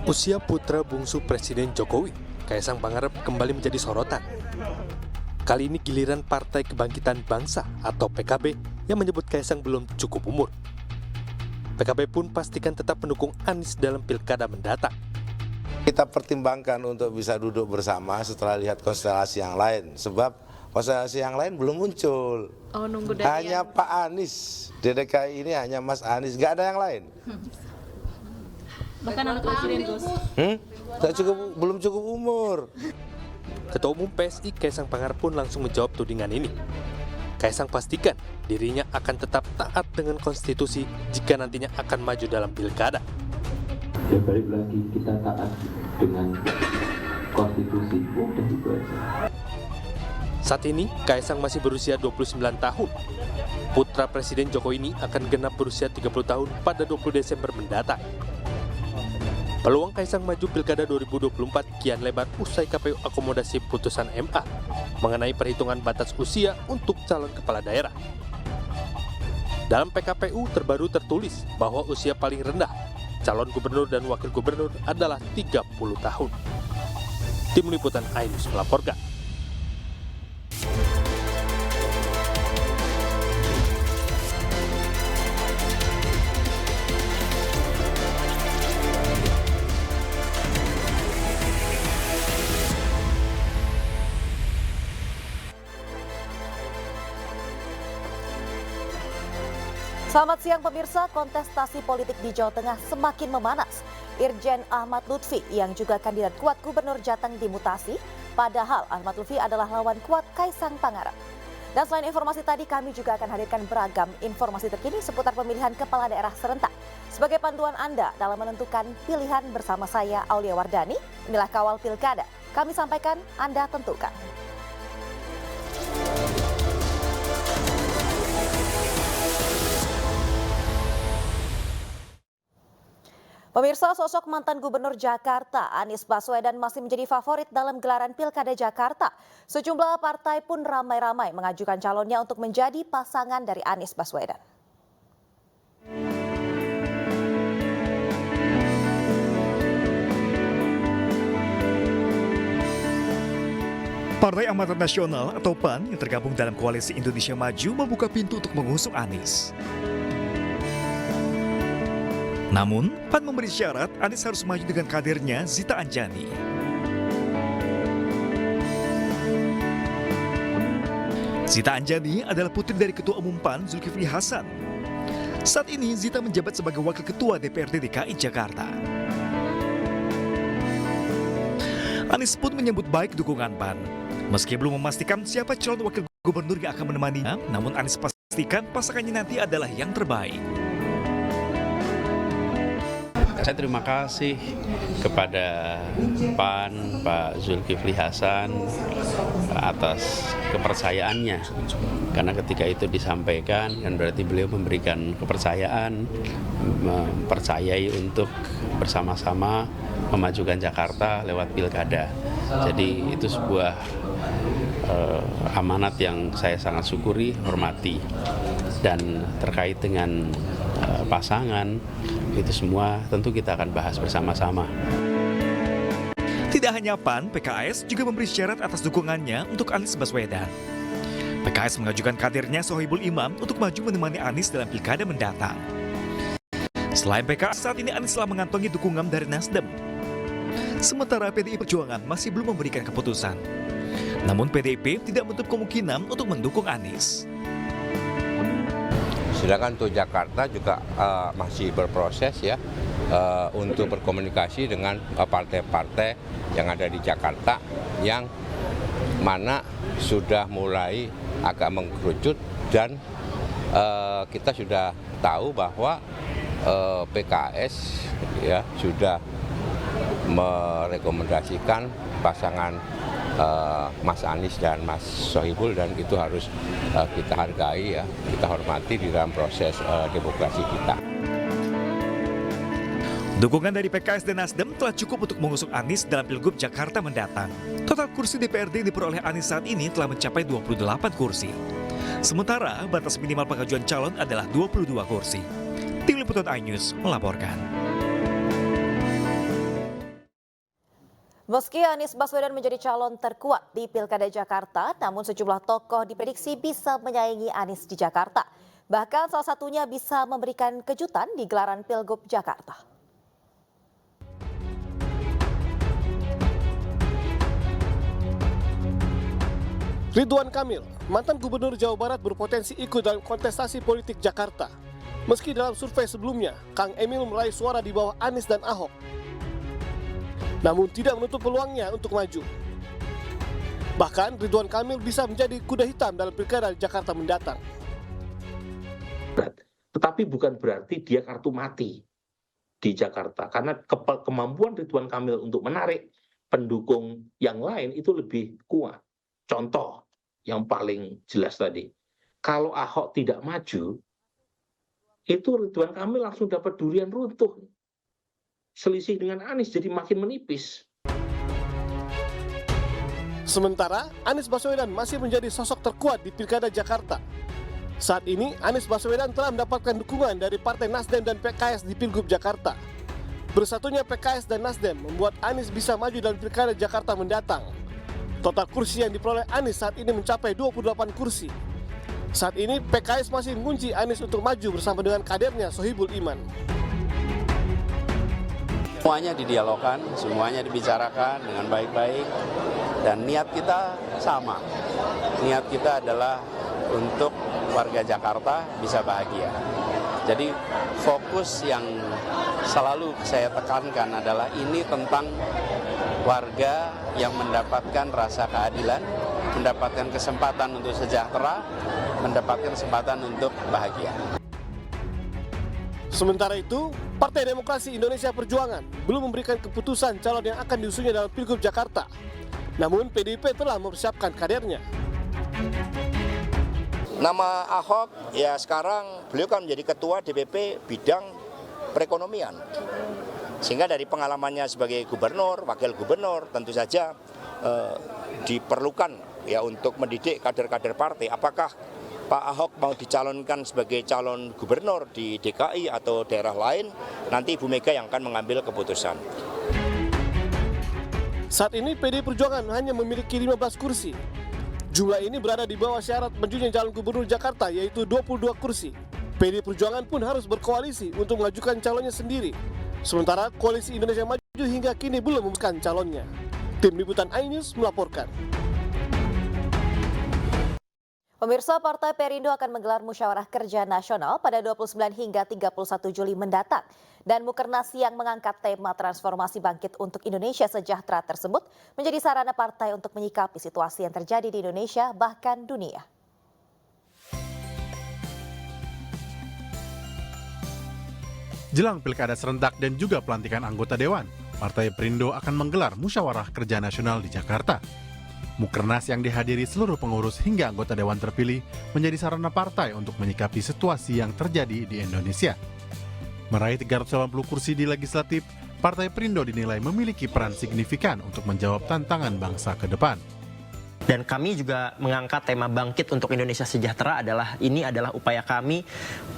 Usia putra bungsu Presiden Jokowi, Kaisang Pangarep, kembali menjadi sorotan. Kali ini giliran Partai Kebangkitan Bangsa atau PKB yang menyebut Kaisang belum cukup umur. PKB pun pastikan tetap mendukung Anies dalam pilkada mendatang. Kita pertimbangkan untuk bisa duduk bersama setelah lihat konstelasi yang lain, sebab konstelasi yang lain belum muncul. Nunggu dari hanya Pak Anies, di DKI ini hanya Mas Anies, nggak ada yang lain. Bahkan anak presiden, Gus. Belum cukup umur. Ketua Umum PSI Kaisang Pangarep pun langsung menjawab tudingan ini. Kaisang pastikan dirinya akan tetap taat dengan konstitusi jika nantinya akan maju dalam pilkada. Ya balik lagi, kita taat dengan konstitusi, udah itu aja. Saat ini, Kaisang masih berusia 29 tahun. Putra Presiden Jokowi ini akan genap berusia 30 tahun pada 20 Desember mendatang. Peluang Kaisang maju pilkada 2024 kian lebar usai KPU akomodasi putusan MA mengenai perhitungan batas usia untuk calon kepala daerah. Dalam PKPU terbaru tertulis bahwa usia paling rendah calon gubernur dan wakil gubernur adalah 30 tahun. Tim Liputan Ainus melaporkan. Selamat siang pemirsa, kontestasi politik di Jawa Tengah semakin memanas. Irjen Ahmad Lutfi yang juga kandidat kuat Gubernur Jateng dimutasi, padahal Ahmad Lutfi adalah lawan kuat Kaisang Pangarep. Dan selain informasi tadi, kami juga akan hadirkan beragam informasi terkini seputar pemilihan kepala daerah serentak. Sebagai panduan Anda dalam menentukan pilihan bersama saya, Aulia Wardani, inilah Kawal Pilkada. Kami sampaikan, Anda tentukan. Pemirsa, sosok mantan Gubernur Jakarta Anies Baswedan masih menjadi favorit dalam gelaran Pilkada Jakarta. Sejumlah partai pun ramai-ramai mengajukan calonnya untuk menjadi pasangan dari Anies Baswedan. Partai Amanat Nasional atau PAN yang tergabung dalam Koalisi Indonesia Maju membuka pintu untuk mengusung Anies. Namun, PAN memberi syarat Anies harus maju dengan kadernya Zita Anjani. Zita Anjani adalah putri dari Ketua Umum PAN Zulkifli Hasan. Saat ini Zita menjabat sebagai Wakil Ketua DPRD DKI Jakarta. Anies pun menyambut baik dukungan PAN. Meski belum memastikan siapa calon wakil gubernur yang akan menemaninya, namun Anies pastikan pasangannya nanti adalah yang terbaik. Saya terima kasih kepada PAN, Pak Zulkifli Hasan atas kepercayaannya. Karena ketika itu disampaikan, kan berarti beliau memberikan kepercayaan, mempercayai untuk bersama-sama memajukan Jakarta lewat pilkada. Jadi itu sebuah amanat yang saya sangat syukuri, hormati. Dan terkait dengan pasangan, itu semua tentu kita akan bahas bersama-sama. Tidak hanya PAN, PKS juga memberi syarat atas dukungannya untuk Anies Baswedan. PKS mengajukan kadernya Sohibul Imam untuk maju menemani Anies dalam pilkada mendatang. Selain PKS, saat ini Anies telah mengantongi dukungan dari Nasdem. Sementara PDI Perjuangan masih belum memberikan keputusan. Namun PDIP tidak menutup kemungkinan untuk mendukung Anies. Sedangkan untuk Jakarta juga masih berproses ya untuk berkomunikasi dengan partai-partai yang ada di Jakarta yang mana sudah mulai agak mengkerucut dan kita sudah tahu bahwa PKS ya sudah merekomendasikan pasangan Mas Anies dan Mas Sohibul, dan itu harus kita hargai ya, kita hormati di dalam proses demokrasi kita. Dukungan dari PKS dan Nasdem telah cukup untuk mengusung Anies dalam Pilgub Jakarta mendatang. Total kursi DPRD yang diperoleh Anies saat ini telah mencapai 28 kursi. Sementara batas minimal pengajuan calon adalah 22 kursi. Tim Liputan iNews melaporkan. Meski Anies Baswedan menjadi calon terkuat di Pilkada Jakarta, namun sejumlah tokoh diprediksi bisa menyaingi Anies di Jakarta. Bahkan salah satunya bisa memberikan kejutan di gelaran Pilgub Jakarta. Ridwan Kamil, mantan Gubernur Jawa Barat berpotensi ikut dalam kontestasi politik Jakarta. Meski dalam survei sebelumnya, Kang Emil meraih suara di bawah Anies dan Ahok. Namun tidak menutup peluangnya untuk maju. Bahkan Ridwan Kamil bisa menjadi kuda hitam dalam Pilkada Jakarta mendatang. Tetapi bukan berarti dia kartu mati di Jakarta. Karena kemampuan Ridwan Kamil untuk menarik pendukung yang lain itu lebih kuat. Contoh yang paling jelas tadi, kalau Ahok tidak maju, itu Ridwan Kamil langsung dapat durian runtuh. Selisih dengan Anies jadi makin menipis. Sementara Anies Baswedan masih menjadi sosok terkuat di Pilkada Jakarta. Saat ini Anies Baswedan telah mendapatkan dukungan dari Partai Nasdem dan PKS di Pilgub Jakarta. Bersatunya PKS dan Nasdem membuat Anies bisa maju dalam Pilkada Jakarta mendatang. Total kursi yang diperoleh Anies saat ini mencapai 28 kursi. Saat ini PKS masih mengunci Anies untuk maju bersama dengan kadernya Sohibul Iman. Semuanya didialogkan, semuanya dibicarakan dengan baik-baik, dan niat kita sama. Niat kita adalah untuk warga Jakarta bisa bahagia. Jadi fokus yang selalu saya tekankan adalah ini tentang warga yang mendapatkan rasa keadilan, mendapatkan kesempatan untuk sejahtera, mendapatkan kesempatan untuk bahagia. Sementara itu, Partai Demokrasi Indonesia Perjuangan belum memberikan keputusan calon yang akan diusungnya dalam Pilgub Jakarta. Namun PDIP telah mempersiapkan kadernya. Nama Ahok, ya sekarang beliau kan menjadi ketua DPP bidang perekonomian. Sehingga dari pengalamannya sebagai gubernur, wakil gubernur, tentu saja diperlukan ya untuk mendidik kader-kader partai. Apakah Pak Ahok mau dicalonkan sebagai calon gubernur di DKI atau daerah lain, nanti Ibu Mega yang akan mengambil keputusan. Saat ini PDI Perjuangan hanya memiliki 15 kursi. Jumlah ini berada di bawah syarat majunya calon gubernur Jakarta, yaitu 22 kursi. PDI Perjuangan pun harus berkoalisi untuk mengajukan calonnya sendiri. Sementara Koalisi Indonesia Maju hingga kini belum memutuskan calonnya. Tim Liputan iNews melaporkan. Pemirsa, Partai Perindo akan menggelar musyawarah kerja nasional pada 29 hingga 31 Juli mendatang. Dan Mukernas yang mengangkat tema transformasi bangkit untuk Indonesia sejahtera tersebut menjadi sarana partai untuk menyikapi situasi yang terjadi di Indonesia bahkan dunia. Jelang pilkada serentak dan juga pelantikan anggota Dewan, Partai Perindo akan menggelar musyawarah kerja nasional di Jakarta. Mukernas yang dihadiri seluruh pengurus hingga anggota Dewan terpilih menjadi sarana partai untuk menyikapi situasi yang terjadi di Indonesia. Meraih 380 kursi di legislatif, Partai Perindo dinilai memiliki peran signifikan untuk menjawab tantangan bangsa ke depan. Dan kami juga mengangkat tema bangkit untuk Indonesia sejahtera ini adalah upaya kami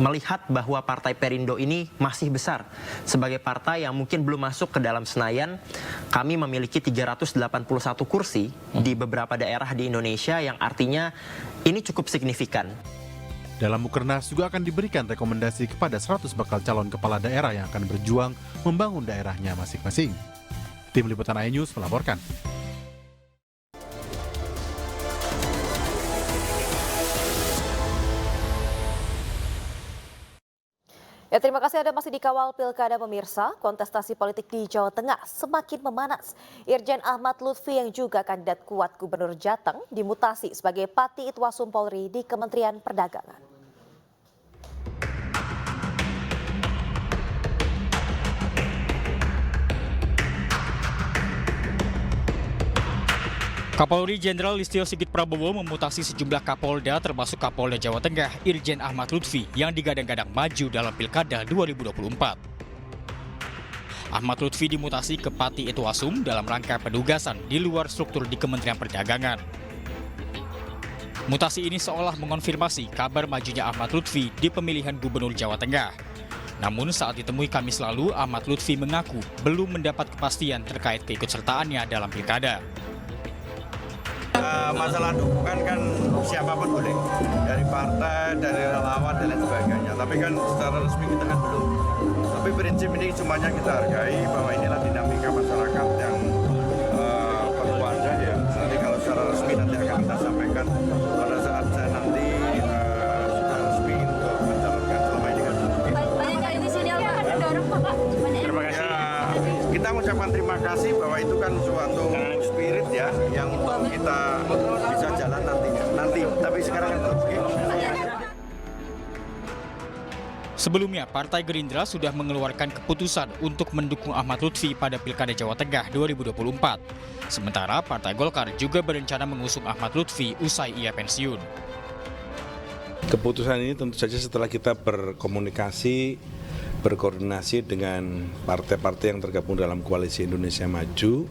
melihat bahwa Partai Perindo ini masih besar. Sebagai partai yang mungkin belum masuk ke dalam Senayan, kami memiliki 381 kursi di beberapa daerah di Indonesia yang artinya ini cukup signifikan. Dalam Mukernas juga akan diberikan rekomendasi kepada 100 bakal calon kepala daerah yang akan berjuang membangun daerahnya masing-masing. Tim Liputan iNews melaporkan. Ya, terima kasih Anda masih dikawal Pilkada pemirsa. Kontestasi politik di Jawa Tengah semakin memanas. Irjen Ahmad Lutfi yang juga kandidat kuat Gubernur Jateng dimutasi sebagai Pati Itwasum Polri di Kementerian Perdagangan. Kapolri Jenderal Listio Sigit Prabowo memutasi sejumlah Kapolda termasuk Kapolda Jawa Tengah Irjen Ahmad Lutfi yang digadang-gadang maju dalam Pilkada 2024. Ahmad Lutfi dimutasi ke Pati Itwasum dalam rangka penugasan di luar struktur di Kementerian Perdagangan. Mutasi ini seolah mengonfirmasi kabar majunya Ahmad Lutfi di pemilihan Gubernur Jawa Tengah. Namun saat ditemui Kamis lalu, Ahmad Lutfi mengaku belum mendapat kepastian terkait keikutsertaannya dalam pilkada. Masalah dukungan kan siapapun boleh, dari partai, dari relawan dan lain sebagainya. Tapi kan secara resmi kita kan belum. Tapi prinsip ini semuanya kita hargai bahwa inilah dinamika masyarakat yang perlu ada ya. Nanti kalau secara resmi nanti akan kita sampaikan pada saat saya nanti sudah resmi untuk mencalonkan selama ini kan. Terima kasih. Ya, kita mengucapkan terima kasih bahwa itu kan suatu spirit ya yang kita bisa jalan nanti. Tapi sekarang kan Sebelumnya, Partai Gerindra sudah mengeluarkan keputusan untuk mendukung Ahmad Lutfi pada Pilkada Jawa Tengah 2024. Sementara Partai Golkar juga berencana mengusung Ahmad Lutfi usai ia pensiun. Keputusan ini tentu saja setelah kita berkoordinasi dengan partai-partai yang tergabung dalam Koalisi Indonesia Maju,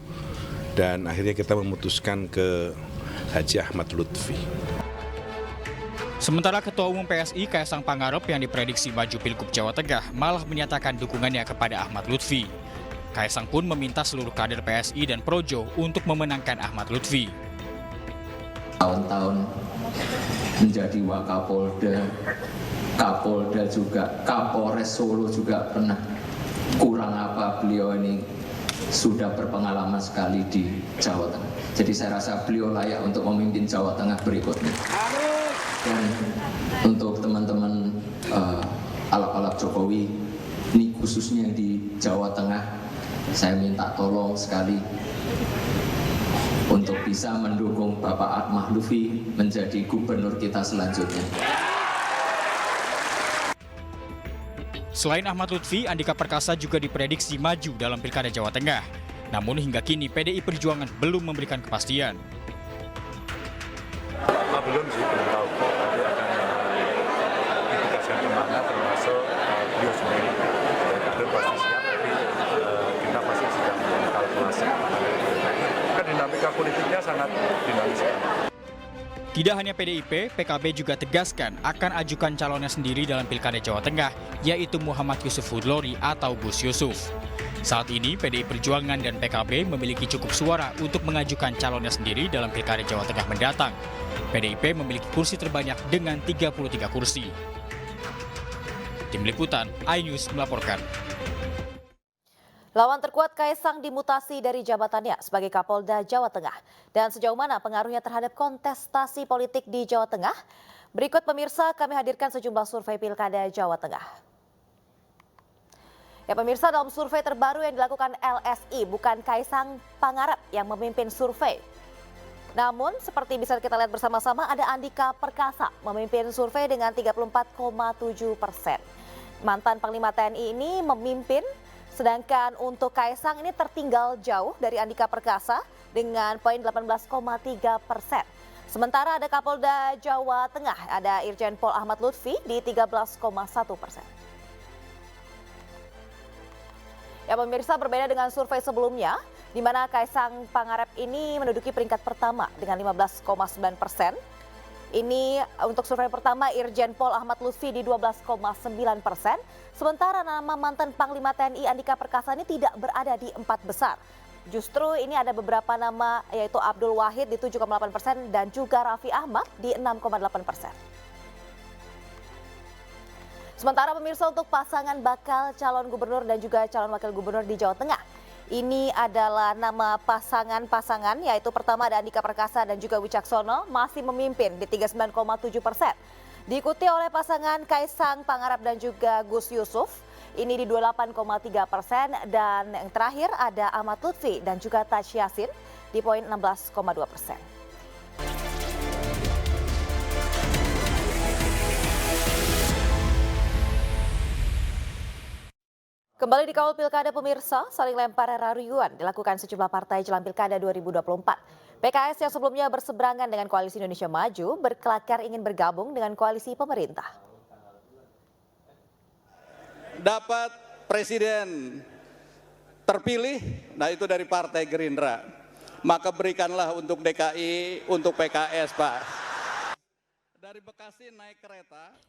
dan akhirnya kita memutuskan ke Haji Ahmad Lutfi. Sementara Ketua Umum PSI Kaisang Pangarep yang diprediksi maju Pilgub Jawa Tengah malah menyatakan dukungannya kepada Ahmad Lutfi. Kaisang pun meminta seluruh kader PSI dan Projo untuk memenangkan Ahmad Lutfi. Tahun-tahun menjadi Wakapolda, Kapolda juga, Kapolres Solo juga pernah. Kurang apa beliau ini sudah berpengalaman sekali di Jawa Tengah. Jadi saya rasa beliau layak untuk memimpin Jawa Tengah berikutnya. Dan untuk teman-teman alap-alap Jokowi, ini khususnya di Jawa Tengah, saya minta tolong sekali untuk bisa mendukung Bapak Ahmad Lutfi menjadi gubernur kita selanjutnya. Selain Ahmad Lutfi, Andika Perkasa juga diprediksi maju dalam Pilkada Jawa Tengah. Namun hingga kini PDI Perjuangan belum memberikan kepastian. Belum sih, belum tahu. Nanti akan ditegaskan kemana, termasuk beliau sendiri. Kader pasti siap, tapi kita masih sedang mengkalkulasi. Kan dinamika politiknya sangat dinamis. Tidak hanya PDIP, PKB juga tegaskan akan ajukan calonnya sendiri dalam Pilkada Jawa Tengah, yaitu Muhammad Yusuf Hudlori atau Gus Yusuf. Saat ini, PDI Perjuangan dan PKB memiliki cukup suara untuk mengajukan calonnya sendiri dalam Pilkada Jawa Tengah mendatang. PDIP memiliki kursi terbanyak dengan 33 kursi. Tim Liputan, iNews melaporkan. Lawan terkuat Kaisang dimutasi dari jabatannya sebagai Kapolda Jawa Tengah. Dan sejauh mana pengaruhnya terhadap kontestasi politik di Jawa Tengah? Berikut pemirsa kami hadirkan sejumlah survei Pilkada Jawa Tengah. Ya pemirsa, dalam survei terbaru yang dilakukan LSI, bukan Kaisang Pangarep yang memimpin survei. Namun seperti bisa kita lihat bersama-sama, ada Andika Perkasa memimpin survei dengan 34,7%. Mantan Panglima TNI ini memimpin, sedangkan untuk Kaisang ini tertinggal jauh dari Andika Perkasa dengan poin 18,3%. Sementara ada Kapolda Jawa Tengah, ada Irjen Pol Ahmad Lutfi di 13,1%. Ya pemirsa, berbeda dengan survei sebelumnya, di mana Kaisang Pangarep ini menduduki peringkat pertama dengan 15,9%. Ini untuk survei pertama Irjen Pol Ahmad Lutfi di 12,9%. Sementara nama mantan Panglima TNI Andika Perkasa ini tidak berada di 4 besar. Justru ini ada beberapa nama, yaitu Abdul Wahid di 7,8% dan juga Raffi Ahmad di 6,8%. Sementara pemirsa, untuk pasangan bakal calon gubernur dan juga calon wakil gubernur di Jawa Tengah, ini adalah nama pasangan-pasangan, yaitu pertama ada Andika Perkasa dan juga Wicaksono masih memimpin di 39,7%. Diikuti oleh pasangan Kaisang Pangarep dan juga Gus Yusuf, ini di 28,3%, dan yang terakhir ada Ahmad Lutfi dan juga Taj Yassin di poin 16,2%. Kembali di kawal Pilkada pemirsa, saling lempar rayuan dilakukan sejumlah partai jelang Pilkada 2024. PKS yang sebelumnya berseberangan dengan Koalisi Indonesia Maju berkelakar ingin bergabung dengan koalisi pemerintah. Dapat presiden terpilih, nah itu dari Partai Gerindra. Maka berikanlah untuk DKI, untuk PKS, Pak.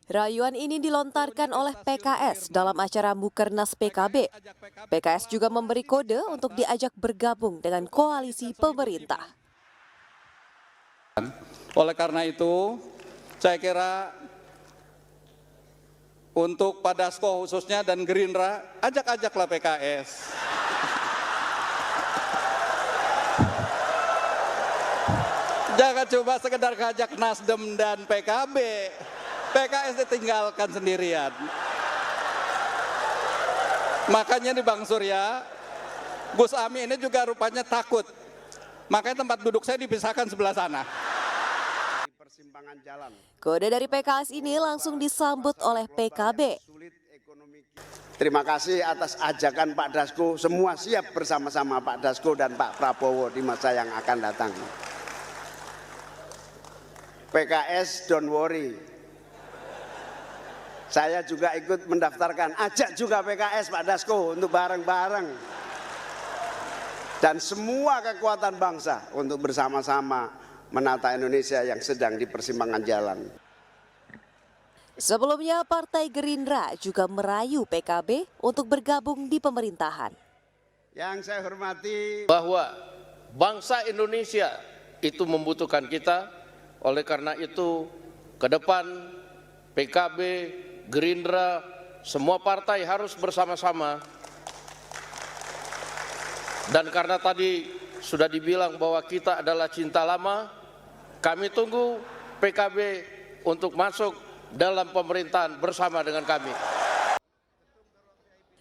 Rayuan ini dilontarkan oleh PKS dalam acara Mukernas PKB. PKS juga memberi kode untuk diajak bergabung dengan koalisi pemerintah. Oleh karena itu, saya kira untuk Pak Dasko khususnya dan Gerindra, ajak-ajaklah PKS. Jangan coba sekedar ngajak Nasdem dan PKB. PKS ditinggalkan sendirian. Makanya nih Bang Surya, Gus Ami ini juga rupanya takut. Makanya tempat duduk saya dipisahkan sebelah sana. Kode dari PKS ini langsung disambut oleh PKB. Terima kasih atas ajakan Pak Dasko. Semua siap bersama-sama Pak Dasko dan Pak Prabowo di masa yang akan datang. PKS don't worry. Saya juga ikut mendaftarkan. Ajak juga PKS Pak Dasko untuk bareng-bareng. Dan semua kekuatan bangsa untuk bersama-sama menata Indonesia yang sedang di persimpangan jalan. Sebelumnya Partai Gerindra juga merayu PKB untuk bergabung di pemerintahan. Yang saya hormati bahwa bangsa Indonesia itu membutuhkan kita. Oleh karena itu, ke depan PKB, Gerindra, semua partai harus bersama-sama. Dan karena tadi sudah dibilang bahwa kita adalah cinta lama, kami tunggu PKB untuk masuk dalam pemerintahan bersama dengan kami.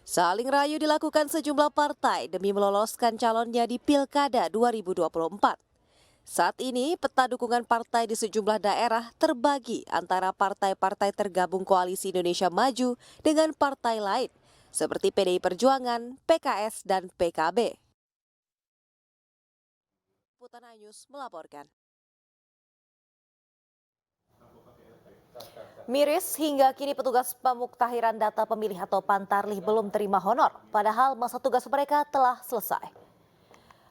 Saling rayu dilakukan sejumlah partai demi meloloskan calonnya di Pilkada 2024. Saat ini peta dukungan partai di sejumlah daerah terbagi antara partai-partai tergabung Koalisi Indonesia Maju dengan partai lain seperti PDI Perjuangan, PKS, dan PKB. Putan Ayus melaporkan. Miris, hingga kini petugas pemuktahiran data pemilih atau Pantarlih belum terima honor, padahal masa tugas mereka telah selesai.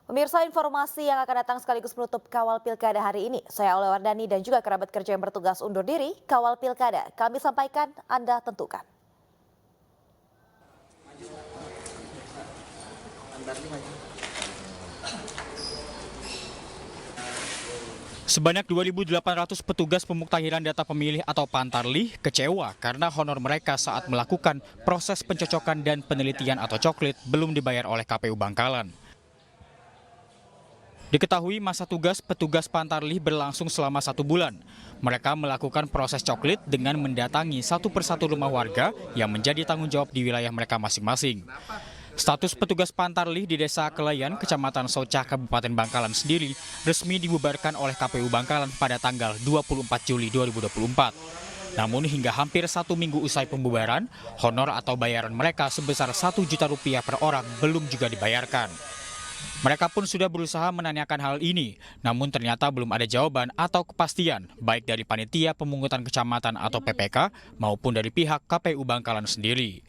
Pemirsa, informasi yang akan datang sekaligus menutup Kawal Pilkada hari ini. Saya Oleh Wardani dan juga kerabat kerja yang bertugas undur diri. Kawal Pilkada kami sampaikan, Anda tentukan. Sebanyak 2.800 petugas pemuktahiran data pemilih atau Pantarlih kecewa karena honor mereka saat melakukan proses pencocokan dan penelitian atau coklit belum dibayar oleh KPU Bangkalan. Diketahui masa tugas petugas Pantarlih berlangsung selama 1 bulan. Mereka melakukan proses coklit dengan mendatangi satu persatu rumah warga yang menjadi tanggung jawab di wilayah mereka masing-masing. Status petugas Pantarlih di Desa Kelayan, Kecamatan Socah, Kabupaten Bangkalan sendiri resmi dibubarkan oleh KPU Bangkalan pada tanggal 24 Juli 2024. Namun hingga hampir 1 minggu usai pembubaran, honor atau bayaran mereka sebesar Rp1 juta per orang belum juga dibayarkan. Mereka pun sudah berusaha menanyakan hal ini, namun ternyata belum ada jawaban atau kepastian, baik dari Panitia Pemungutan Kecamatan atau PPK maupun dari pihak KPU Bangkalan sendiri.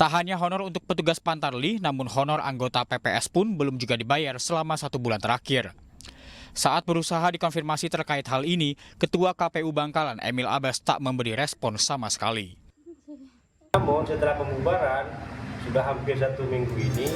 Tak hanya honor untuk petugas Pantarlih, namun honor anggota PPS pun belum juga dibayar selama 1 bulan terakhir. Saat berusaha dikonfirmasi terkait hal ini, Ketua KPU Bangkalan Emil Abbas tak memberi respon sama sekali. Namun setelah pembubaran, sudah hampir 1 minggu ini